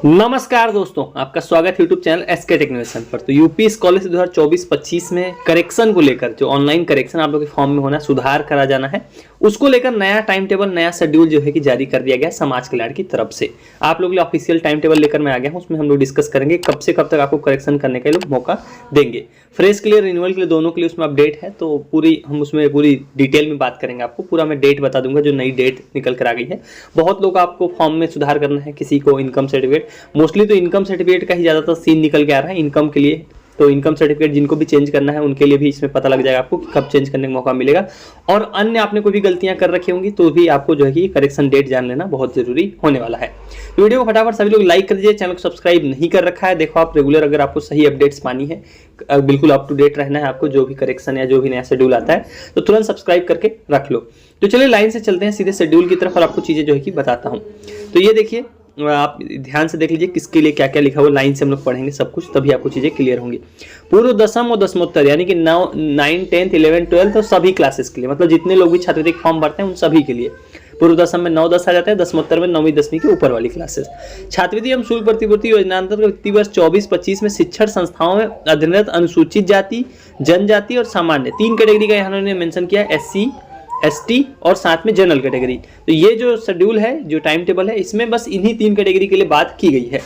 नमस्कार दोस्तों, आपका स्वागत है यूट्यूब चैनल एसके टेक्नोलॉजी पर। तो यूपी स्कॉलरशिप 2024-25 में करेक्शन को लेकर जो ऑनलाइन करेक्शन आप लोग के फॉर्म में होना, सुधार करा जाना है, उसको लेकर नया टाइम टेबल, नया शेड्यूल जो है कि जारी कर दिया गया है समाज कल्याण की तरफ से। आप लोग ऑफिशियल टाइम टेबल लेकर मैं आ गया हूँ, उसमें हम लोग डिस्कस करेंगे कब से कब तक आपको करेक्शन करने का लोग मौका देंगे। फ्रेश के लिए, रिन्यूअल के लिए, दोनों के लिए उसमें अपडेट है, तो हम उसमें पूरी डिटेल में बात करेंगे। आपको पूरा मैं डेट बता दूंगा, जो नई डेट निकल कर आ गई है। बहुत लोग आपको फॉर्म में सुधार करना है, किसी को इनकम सर्टिफिकेट, मोस्टली तो इनकम सर्टिफिकेट का ही ज्यादातर सीन निकल के आ रहा है इनकम के लिए। तो इनकम सर्टिफिकेट जिनको भी चेंज करना है उनके लिए भी इसमें पता लग जाएगा आपको कब चेंज करने का मौका मिलेगा। और अन्य आपने कोई भी गलतियां कर रखी होंगी तो भी आपको जो है कि करेक्शन डेट जान लेना बहुत जरूरी होने वाला है। तो वीडियो को फटाफट सभी लोग लाइक कर दीजिए। चैनल को सब्सक्राइब नहीं कर रखा है, देखो आप रेगुलर अगर आपको सही अपडेट्स पानी है, बिल्कुल अप टू डेट रहना है आपको, जो भी करेक्शन या जो भी नया शेड्यूल आता है तो तुरंत सब्सक्राइब करके रख लो। तो चलिए लाइन से चलते हैं सीधे शेड्यूल की तरफ और आपको चीजें जो है कि बताता हूँ। तो ये देखिए, आप ध्यान से देख लीजिए किसके लिए क्या क्या लिखा हुआ, लाइन से हम लोग पढ़ेंगे सब कुछ, तभी आपको चीजें क्लियर होंगी। पूर्व दसम और दसमोत्तर यानी कि 9, 10th, 11th, 12th और सभी क्लासेस के लिए, मतलब जितने लोग भी छात्रवृत्ति फॉर्म भरते हैं उन सभी के लिए। पूर्व दसम में 9, 10 आ जाता है, दसमोत्तर में 9वीं 10वीं के ऊपर वाली क्लासेस। छात्रवृत्ति एवं शुल्क प्रतिपूर्ति योजना अंतर्गत वित्तीय वर्ष 24-25 में शिक्षण संस्थाओं में अध्ययनरत अनुसूचित जाति, जनजाति और सामान्य, 3 कैटेगरी का यहाँ उन्होंने मेंशन किया, SC, ST और साथ में जनरल कैटेगरी। तो ये जो शेड्यूल है, जो टाइम टेबल है, इसमें बस इन्हीं 3 कैटेगरी के लिए बात की गई है।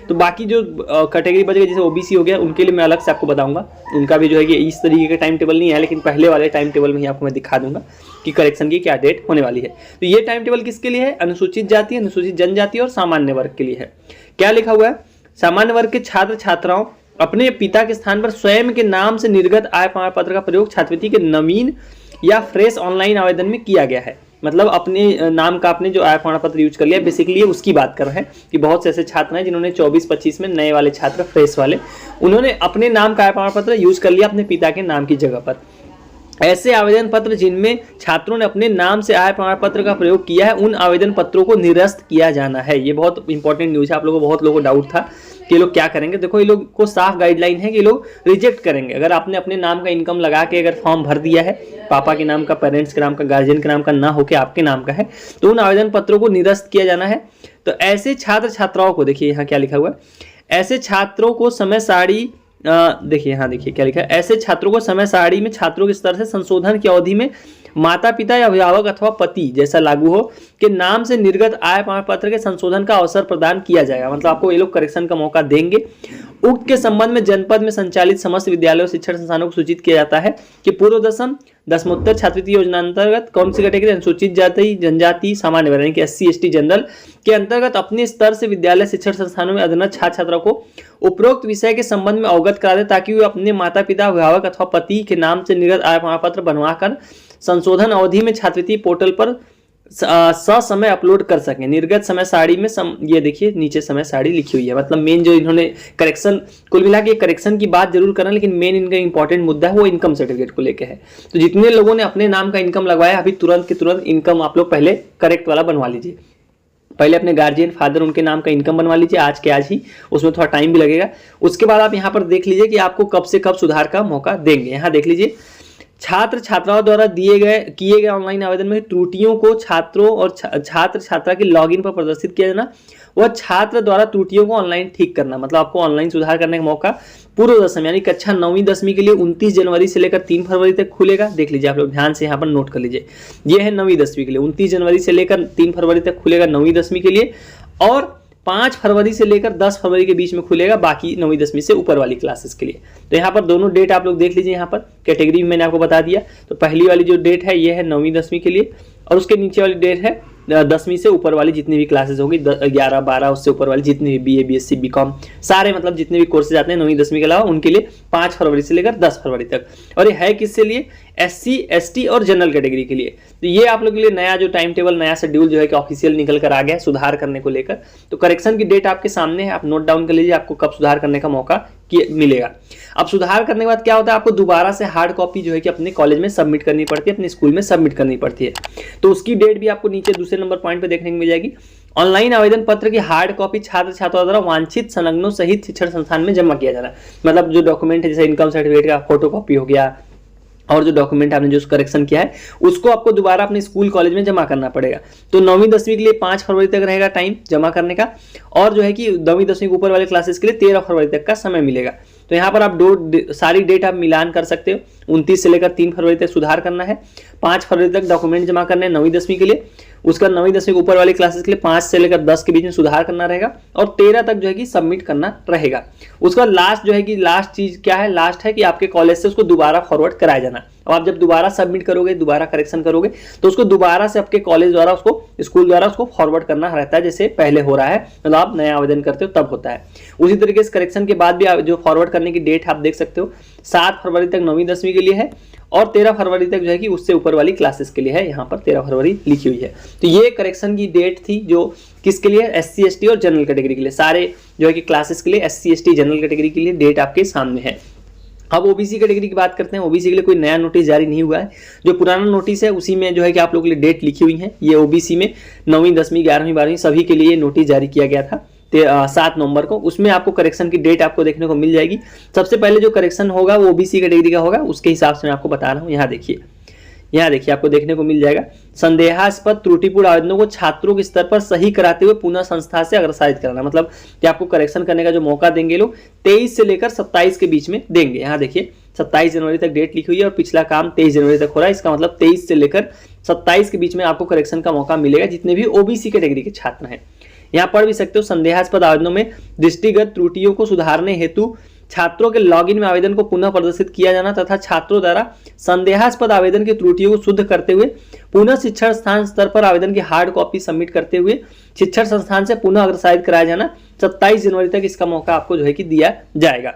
तो बाकी जो कैटेगरी बच गई, जैसे OBC हो गया, उनके लिए मैं अलग से आपको बताऊंगा। उनका भी जो है कि इस तरीके का टाइम टेबल नहीं है, लेकिन पहले वाले टाइम टेबल में ही आपको मैं दिखा दूंगा कि करेक्शन की क्या डेट होने वाली है। तो ये टाइम टेबल किसके लिए है? अनुसूचित जाति, अनुसूचित जनजाति और सामान्य वर्ग के लिए है। क्या लिखा हुआ है? सामान्य वर्ग के छात्र छात्राओं अपने पिता के स्थान पर स्वयं के नाम से निर्गत आय प्रमाण पत्र का प्रयोग छात्रवृत्ति के नवीन या फ्रेश ऑनलाइन आवेदन में किया गया है। मतलब अपने नाम का आपने जो आय प्रमाण पत्र यूज कर लिया, बेसिकली उसकी बात कर रहे हैं कि बहुत से ऐसे छात्र हैं जिन्होंने 24-25 में, नए वाले छात्र, फ्रेश वाले, उन्होंने अपने नाम का आय प्रमाण पत्र यूज कर लिया अपने पिता के नाम की जगह पर। ऐसे आवेदन पत्र जिनमें छात्रों ने अपने नाम से आय प्रमाण पत्र का प्रयोग किया है, उन आवेदन पत्रों को निरस्त किया जाना है। ये बहुत इंपॉर्टेंट न्यूज है। आप लोगों को, बहुत लोगों को डाउट था कि ये लोग क्या करेंगे। देखो, ये लोग को साफ गाइडलाइन है कि ये लोग रिजेक्ट करेंगे। अगर आपने अपने नाम का इनकम लगा के अगर फॉर्म भर दिया है, पापा के नाम का, पेरेंट्स के नाम का, गार्जियन के नाम का ना होकर आपके नाम का है, तो उन आवेदन पत्रों को निरस्त किया जाना है। तो ऐसे छात्र छात्राओं को, देखिए यहाँ क्या लिखा हुआ है, ऐसे छात्रों को समय सारणी, देखिए यहाँ देखिए क्या लिखा है, ऐसे छात्रों को समय सारणी में छात्रों के स्तर से संशोधन की अवधि में माता पिता या अभिभावक अथवा पति जैसा लागू हो के नाम से निर्गत आय प्रमाण पत्र के संशोधन का अवसर प्रदान किया जाएगा। मतलब आपको ये लोग करेक्शन का मौका देंगे। उक्त के संबंध में जनपद में संचालित समस्त विद्यालयों शिक्षण संस्थानों को सूचित किया जाता है कि पूर्व दसम, दसमोत्तर छात्रवृत्ति योजना अंतर्गत कौन सी कैटेगरी, अनुसूचित जाति, जनजाति, सामान्य वर्ग यानी कि SC, ST, जनरल के अंतर्गत अपने स्तर से विद्यालय शिक्षण संस्थानों में अध्ययनरत छात्र छात्राओं को उपरोक्त विषय के संबंध में अवगत करा दे, ताकि वे अपने माता पिता, अभिभावक अथवा पति के नाम से निर्गत आय प्रमाण पत्र बनवाकर संशोधन अवधि में छात्रवृत्ति पोर्टल पर ससमय अपलोड कर सकें। निर्गत समय सारणी में ये देखिए नीचे समय सारणी लिखी हुई है। मतलब मेन जो इन्होंने करेक्शन, कुल मिला के करेक्शन की बात जरूर करना, लेकिन मेन इनका इंपॉर्टेंट मुद्दा है वो इनकम सर्टिफिकेट को लेके है। तो जितने लोगों ने अपने नाम का इनकम लगवाया, अभी तुरंत के तुरंत इनकम आप लोग पहले करेक्ट वाला बनवा लीजिए। पहले अपने गार्जियन, फादर, उनके नाम का इनकम बनवा लीजिए आज के आज ही, उसमें थोड़ा टाइम भी लगेगा। उसके बाद आप यहाँ पर देख लीजिए कि आपको कब से कब सुधार का मौका देंगे। यहाँ देख लीजिए, छात्र छात्राओं द्वारा किए गए ऑनलाइन आवेदन में त्रुटियों को छात्रों और छात्र छात्रा के लॉगिन पर प्रदर्शित किया जाना, वह छात्र द्वारा त्रुटियों को ऑनलाइन ठीक करना। मतलब आपको ऑनलाइन सुधार करने का मौका पूर्व दसम यानी कक्षा 9वीं 10वीं के लिए 29 जनवरी से लेकर 3 फरवरी तक खुलेगा। देख लीजिए, आप लोग ध्यान से यहाँ पर नोट कर लीजिए। ये है 9वीं 10वीं के लिए, 29 जनवरी से लेकर 3 फरवरी तक खुलेगा 9वीं 10वीं के लिए, और 5 फरवरी से लेकर 10 फरवरी के बीच में खुलेगा बाकी 9वीं 10वीं से ऊपर वाली क्लासेस के लिए। तो यहाँ पर दोनों डेट आप लोग देख लीजिए। यहाँ पर कैटेगरी में मैंने आपको बता दिया। तो पहली वाली जो डेट है ये है 9वीं 10वीं के लिए, और उसके नीचे वाली डेट है 10वीं से ऊपर वाली जितनी भी क्लासेस होगी, 11, 12 उससे ऊपर वाली जितनी भी BA, BSc, BCom सारे, मतलब जितने भी कोर्सेज आते हैं 9वीं 10वीं के अलावा, उनके लिए 5 फरवरी से लेकर 10 फरवरी तक। और ये है किसके लिए? SC, ST और जनरल कैटेगरी के लिए। तो ये आप लोगों के लिए नया जो टाइम टेबल, नया शेड्यूल जो है कि ऑफिशियल निकल कर आ गया है सुधार करने को लेकर। तो करेक्शन की डेट आपके सामने है, आप नोट डाउन कर लीजिए आपको कब सुधार करने का मौका मिलेगा। अब सुधार करने के बाद क्या होता है, आपको दोबारा से हार्ड कॉपी जो है कि अपने कॉलेज में सबमिट करनी पड़ती है, अपने स्कूल में सबमिट करनी पड़ती है। तो उसकी डेट भी आपको नीचे दूसरे नंबर पॉइंट पे देखने को मिल जाएगी। ऑनलाइन आवेदन पत्र की हार्ड कॉपी छात्र छात्राओं द्वारा वांछित संलग्नों सहित शिक्षण संस्थान में जमा किया जाना। मतलब जो डॉक्यूमेंट है, जैसे इनकम सर्टिफिकेट का फोटो कॉपी हो गया, और जो डॉक्यूमेंट आपने जो करेक्शन किया है उसको आपको दोबारा अपने स्कूल कॉलेज में जमा करना पड़ेगा। तो 9वीं 10वीं के लिए 5 फरवरी तक रहेगा टाइम जमा करने का, और जो है कि 9वीं 10वीं के ऊपर वाले क्लासेस के लिए 13 फरवरी तक का समय मिलेगा। तो यहाँ पर आप सारी डेट आप मिलान कर सकते हो। 29 से लेकर 3 फरवरी तक सुधार करना है, 5 फरवरी तक डॉक्यूमेंट जमा करने हैं 9वीं 10वीं के लिए, उसका 9वीं 10वीं के ऊपर वाले क्लासेस के लिए 5 से लेकर 10 के बीच में सुधार करना रहेगा, और 13 तक जो है कि सबमिट करना रहेगा। उसका लास्ट जो है कि लास्ट चीज क्या है, लास्ट है कि आपके कॉलेज से उसको दोबारा फॉरवर्ड कराया जाना। अब आप जब दोबारा सबमिट करोगे, दोबारा करेक्शन करोगे, तो उसको दोबारा से आपके कॉलेज द्वारा उसको स्कूल द्वारा उसको फॉरवर्ड करना रहता है, जैसे पहले हो रहा है, मतलब आप नया आवेदन करते हो तब होता है। उसी तरीके से करेक्शन के बाद भी जो फॉरवर्ड करने की डेट आप देख सकते हो 7 फरवरी तक 9वीं 10वीं के लिए है, और 13 फरवरी तक जो है कि उससे ऊपर वाली क्लासेस के लिए है। यहाँ पर 13 फरवरी लिखी हुई है। तो ये करेक्शन की डेट थी जो किसके लिए, SC ST और जनरल कैटेगरी के लिए, सारे जो है कि क्लासेस के लिए SC ST जनरल कैटेगरी के लिए डेट आपके सामने है। अब ओबीसी कैटेगरी की बात करते हैं। ओबीसी के लिए कोई नया नोटिस जारी नहीं हुआ है, जो पुराना नोटिस है उसी में जो है कि आप लोगों के लिए डेट लिखी हुई है। ये ओबीसी में 9वीं 10वीं 11वीं 12वीं सभी के लिए नोटिस जारी किया गया था 7 नवंबर को। उसमें आपको करेक्शन की डेट आपको देखने को मिल जाएगी। सबसे पहले जो करेक्शन होगा वो ओबीसी कैटेगरी का होगा, उसके हिसाब से मैं आपको बता रहा हूँ। यहाँ देखिए आपको देखने को मिल जाएगा, संदेहास्पद त्रुटिपूर्ण आवेदनों को छात्रों के स्तर पर सही कराते हुए पुनः संस्था से अग्रसारित कराना। मतलब कि आपको करेक्शन करने का जो मौका देंगे लोग 23 से लेकर 27 के बीच में देंगे। यहाँ देखिए 27 जनवरी तक डेट लिखी हुई है और पिछला काम 23 जनवरी तक हो रहा है। इसका मतलब 23 से लेकर 27 के बीच में आपको करेक्शन का मौका मिलेगा, जितने भी ओबीसी कैटेगरी के छात्र हैं। यहाँ पढ़ भी सकते हो, संदेहास्पद आवेदनों में दृष्टिगत त्रुटियों को सुधारने हेतु छात्रों के लॉगिन में आवेदन को पुनः प्रदर्शित किया जाना तथा छात्रों द्वारा संदेहास्पद आवेदन की त्रुटियों को शुद्ध करते हुए पुनः शिक्षण संस्थान स्तर पर आवेदन की हार्ड कॉपी सबमिट करते हुए शिक्षण संस्थान से पुनः अग्रसारित कराया जाना। 27 जनवरी तक इसका मौका आपको जो है कि दिया जाएगा।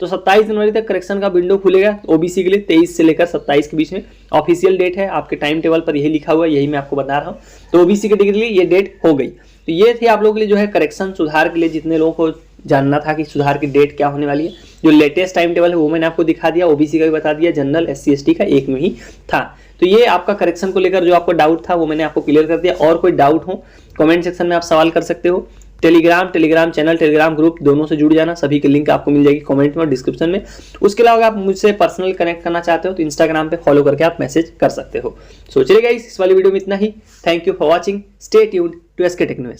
तो 27 जनवरी तक करेक्शन का विंडो खुलेगा ओबीसी के लिए, 23 से लेकर 27 के बीच में ऑफिशियल डेट है। आपके टाइम टेबल पर यही लिखा हुआ है, यही मैं आपको बता रहा हूँ। तो ओबीसी कैटेगरी के लिए ये डेट हो गई। तो ये थी आप लोगों के लिए जो है करेक्शन सुधार के लिए, जितने लोगों को जानना था कि सुधार की डेट क्या होने वाली है। जो लेटेस्ट टाइम टेबल है वो मैंने आपको दिखा दिया, ओबीसी का भी बता दिया, जनरल SC ST का एक में ही था। तो ये आपका करेक्शन को लेकर जो आपको डाउट था वो मैंने आपको क्लियर कर दिया। और कोई डाउट हो कमेंट सेक्शन में आप सवाल कर सकते हो। टेलीग्राम चैनल, टेलीग्राम ग्रुप दोनों से जुड़ जाना, सभी की लिंक आपको मिल जाएगी कमेंट में और डिस्क्रिप्शन में। उसके अलावा आप मुझसे पर्सनल कनेक्ट करना चाहते हो तो इंस्टाग्राम पे फॉलो करके आप मैसेज कर सकते हो। सो चलिए गाइस, इस वाली वीडियो में इतना ही। Thank you for watching, stay tuned to SK टेक्नोवेशन।